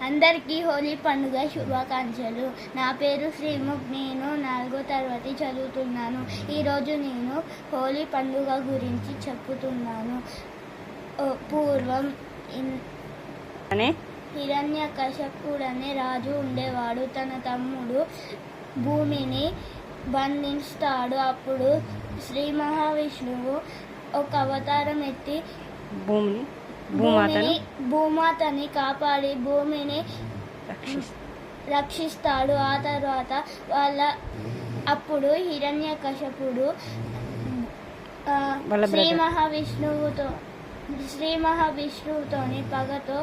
అందరికీ హోలీ పండుగ శుభాకాంక్షలు. నా పేరు శ్రీముఖ్. నేను 4వ తరగతి చదువుతున్నాను. ఈరోజు నేను హోలీ పండుగ గురించి చెప్పుతున్నాను. పూర్వం హిరణ్యకశపుడనే రాజు ఉండేవాడు. తన తమ్ముడు భూమిని బంధిస్తాడు. అప్పుడు శ్రీ మహావిష్ణువు ఒక అవతారం ఎత్తి భూమాతని కాపాడి భూమిని రక్షిస్తాడు. ఆ తర్వాత అప్పుడు హిరణ్యకశపుడు శ్రీ మహావిష్ణువుతోని పగతో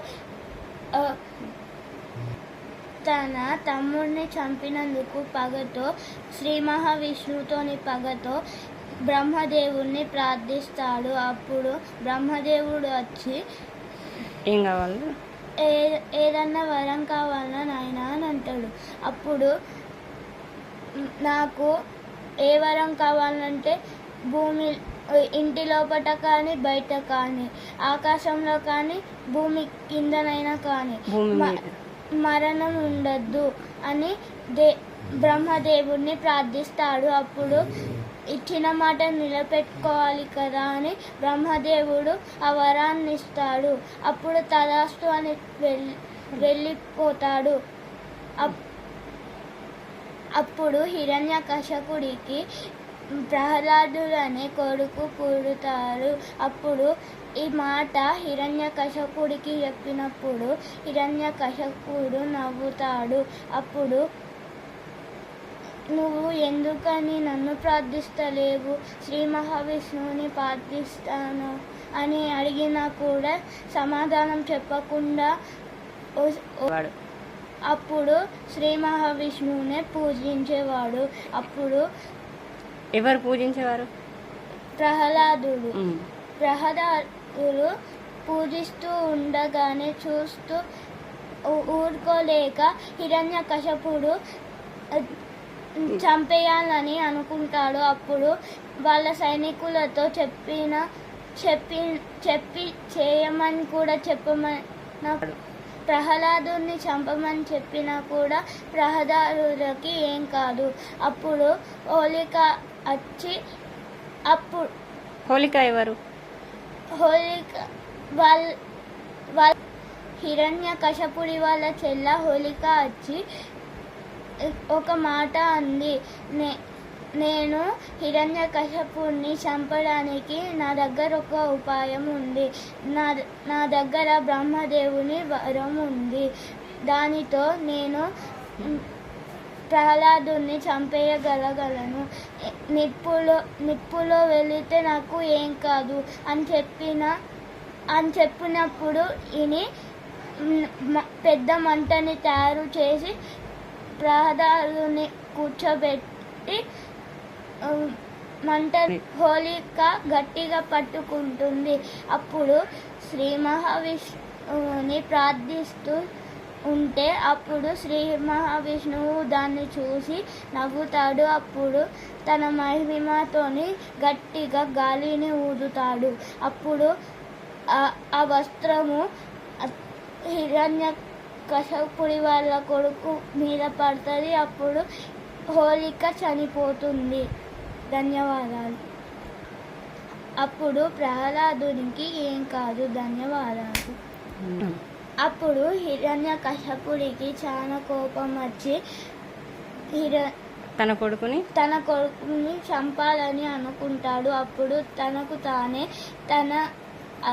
తన తమ్ముడిని చంపినందుకు పగతో శ్రీ మహావిష్ణువుతోని పగతో బ్రహ్మదేవుణ్ణి ప్రార్థిస్తాడు. అప్పుడు బ్రహ్మదేవుడు వచ్చి ఏం కావాలి, ఏదన్నా వరం కావాలా నాయనా అని అంటాడు. అప్పుడు నాకు ఏ వరం కావాలంటే భూమి ఇంటి లోపల కానీ బయట కానీ ఆకాశంలో కానీ భూమి కిందనైనా కానీ మరణం ఉండద్దు అని బ్రహ్మదేవుడిని ప్రార్థిస్తాడు. అప్పుడు ఇచ్చిన మాట నిలబెట్టుకోవాలి కదా అని బ్రహ్మదేవుడు ఆ వరాన్ని ఇస్తాడు. అప్పుడు తదాస్తు అని వెళ్ళిపోతాడు. అప్పుడు హిరణ్యకశపుడికి ప్రహ్లాదుడు అనే కొడుకు పుడతాడు. అప్పుడు ఈ మాట హిరణ్యకశపుడికి చెప్పినప్పుడు హిరణ్యకశపుడు నవ్వుతాడు. అప్పుడు నువ్వు ఎందుకని నన్ను ప్రార్థిస్తలేవు, శ్రీ మహావిష్ణువుని ప్రార్థిస్తాను అని అడిగినా కూడా సమాధానం చెప్పకుండా అప్పుడు శ్రీ మహావిష్ణువునే పూజించేవాడు. అప్పుడు ఎవరు పూజించేవారు? ప్రహ్లాదుడు పూజిస్తూ ఉండగానే చూస్తూ ఊరుకోలేక హిరణ్యకశపుడు చంపేయాలని అనుకుంటాడు. అప్పుడు వాళ్ళ సైనికులతో చెప్పి చేయమని కూడా చెప్పమని ప్రహ్లాదుని చంపమని చెప్పినా కూడా ప్రహ్లాదుడికి ఏం కాదు. అప్పుడు హోలిక వచ్చి హోలిక ఎవరు? హోలిక వాళ్ళ హిరణ్యకశపుడి వాళ్ళ చెల్ల హోలిక వచ్చి ఒక మాట అంది, నేను హిరణ్యకశపుడిని చంపడానికి నా దగ్గర ఒక ఉపాయం ఉంది. నా దగ్గర బ్రహ్మదేవుని వరం ఉంది. దానితో నేను ప్రహ్లాదుని చంపేయగలగలను. నిప్పులో వెళితే నాకు ఏం కాదు అని చెప్పినప్పుడు ఈయన పెద్ద మంటని తయారు చేసి ప్రహ్లాదుని కూర్చోబెట్టి మంట హోలిక గట్టిగా పట్టుకుంటుంది. అప్పుడు శ్రీ మహావిష్ణువుని ప్రార్థిస్తూ ఉంటే అప్పుడు శ్రీ మహావిష్ణువు దాన్ని చూసి నవ్వుతాడు. అప్పుడు తన మహిమతోని గట్టిగా గాలిని ఊదుతాడు. అప్పుడు ఆ వస్త్రము హిరణ్యకశపుడి వాళ్ళ కొడుకు మీద పడుతుంది. అప్పుడు హోలిక చనిపోతుంది. ధన్యవాదాలు. అప్పుడు ప్రహ్లాదునికి ఏం కాదు. ధన్యవాదాలు. అప్పుడు హిరణ్యకశపుడికి చాలా కోపం వచ్చి తన కొడుకుని చంపాలని అనుకుంటాడు. అప్పుడు తనకు తానే తన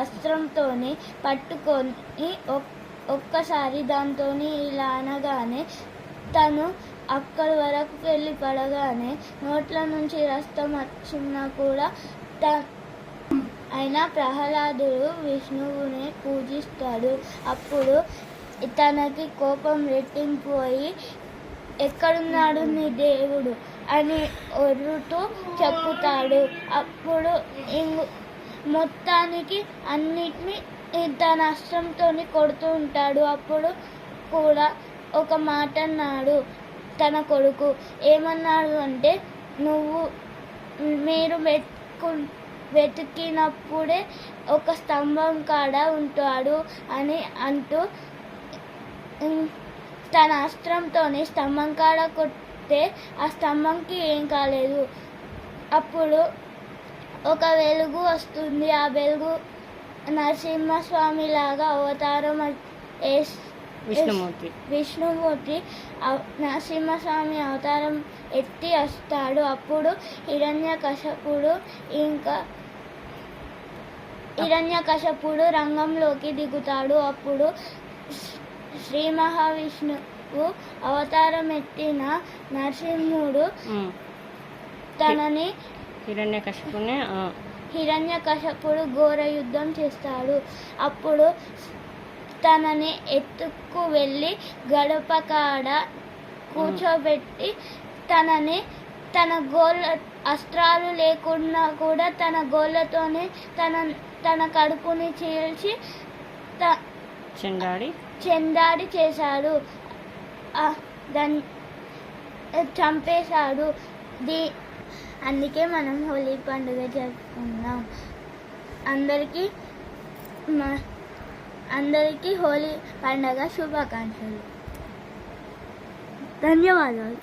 అస్త్రంతోని పట్టుకొని ఒక్కసారి దాంతో ఇలా అనగానే తను అక్కడి వరకు వెళ్ళి పడగానే నోట్ల నుంచి రక్తం వచ్చినా కూడా అయినా ప్రహ్లాదుడు విష్ణువుని పూజిస్తాడు. అప్పుడు తనకి కోపం రెట్టింపు అయి ఎక్కడున్నాడు నీ దేవుడు అని ఒర్రుతూ చెప్పుతాడు. అప్పుడు మొత్తానికి అన్నిటినీ తన అస్త్రంతో కొడుతూ ఉంటాడు. అప్పుడు కూడా ఒక మాట అన్నాడు తన కొడుకు. ఏమన్నాడు అంటే, మీరు వెతికినప్పుడే ఒక స్తంభం కాడ ఉంటాడు అని అంటూ తన అస్త్రంతో స్తంభం కాడ కొట్టే ఆ స్తంభంకి ఏం కాలేదు. అప్పుడు ఒక వెలుగు వస్తుంది. ఆ వెలుగు నరసింహస్వామి లాగా అవతారం విష్ణుమూర్తి నరసింహస్వామి అవతారం ఎత్తి వస్తాడు. అప్పుడు హిరణ్యకశపుడు రంగంలోకి దిగుతాడు. అప్పుడు శ్రీ మహావిష్ణువు అవతారం ఎత్తిన నరసింహుడు తనని హిరణ్యకశపుడు ఘోర యుద్ధం చేస్తాడు. అప్పుడు తనని ఎత్తుకు వెళ్ళి గడప కాడ కూర్చోబెట్టి తన గోళ్ళ అస్త్రాలు లేకున్నా కూడా తన గోళ్ళతోనే తన కడుపుని చీల్చి చెండాడి చేశాడు, చంపేశాడు. అందుకే మనం హోలీ పండుగ జరుపుకున్నాం. అందరికీ హోలీ పండుగ శుభాకాంక్షలు. ధన్యవాదాలు.